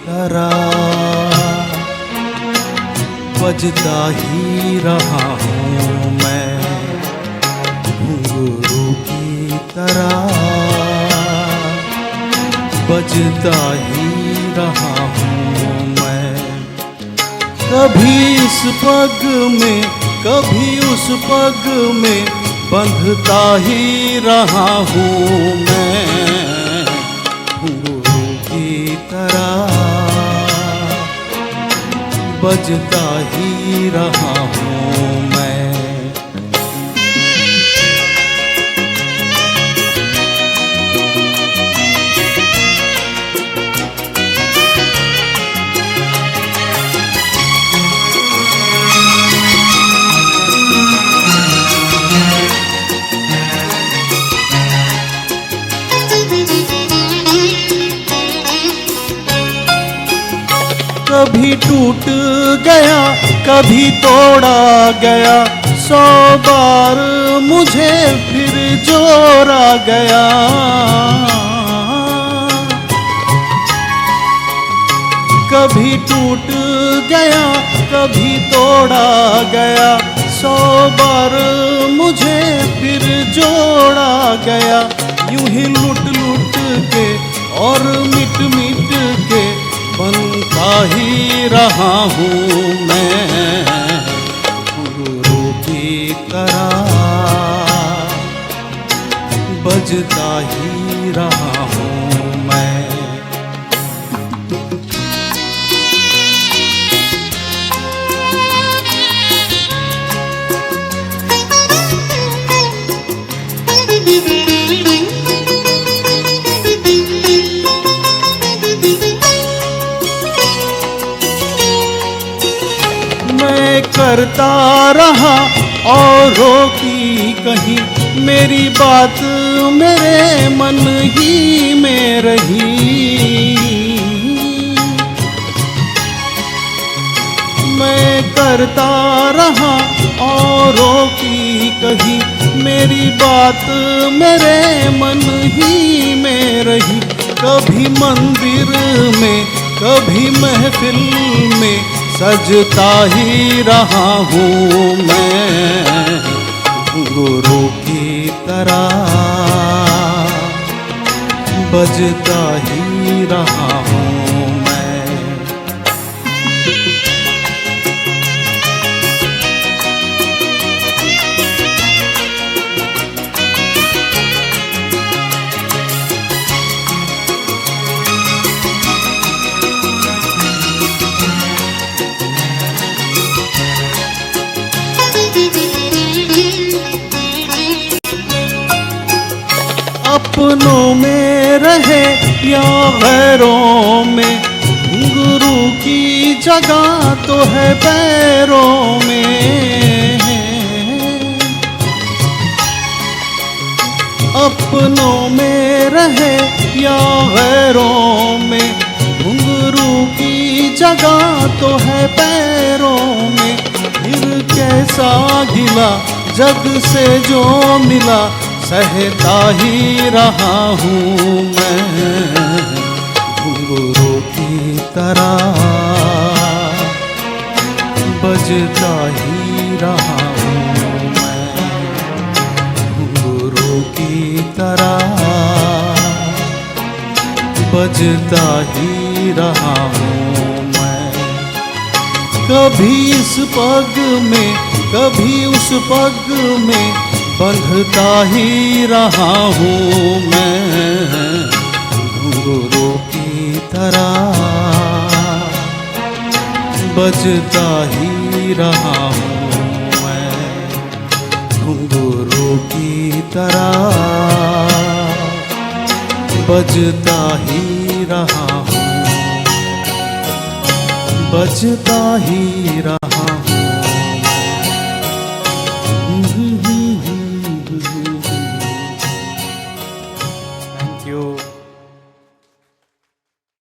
तरह बजता ही रहा हूँ मैं, घुंघरू की तरह बजता ही रहा हूँ मैं। कभी इस पग में कभी उस पग में बंधता ही रहा हूँ मैं, घुंघरू की तरह बजता ही रहा हूँ मैं। कभी टूट गया कभी तोड़ा गया, 100 बार मुझे फिर जोड़ा गया। कभी टूट गया कभी तोड़ा गया, 100 बार मुझे फिर जोड़ा गया। यूं ही लुट लुट के और मिट मिट के बनता ही रहा हूँ मैं, घुंघरू की तरह बजता ही रहा हूँ मैं। मैं करता रहा औरों की कहीं, मेरी बात मेरे मन ही में रही। मैं करता रहा औरों की कहीं, मेरी बात मेरे मन ही में रही। कभी मंदिर में कभी महफिल में सजता ही रहा हूँ मैं, घुंघरू की तरह बजता ही रहा हूँ मैं। अपनों में रहे या गैरों में, घुंघरू की जगह तो है पैरों में। अपनों में रहे या गैरों में, घुंघरू की जगह तो है पैरों में। फिर कैसा गिला जग से जो मिला, सहता ही रहा हूँ मैं, घुंघरू की तरह बजता ही रहा हूँ मैं, घुंघरू की तरह बजता ही रहा हूँ मैं। कभी इस पग में कभी उस पग में बंधता ही रहा हूँ मैं, घुंघरू की तरह बजता ही रहा हूँ मैं, घुंघरू की तरह बजता ही रहा हूँ, बजता ही रहा हूँ। Thank you.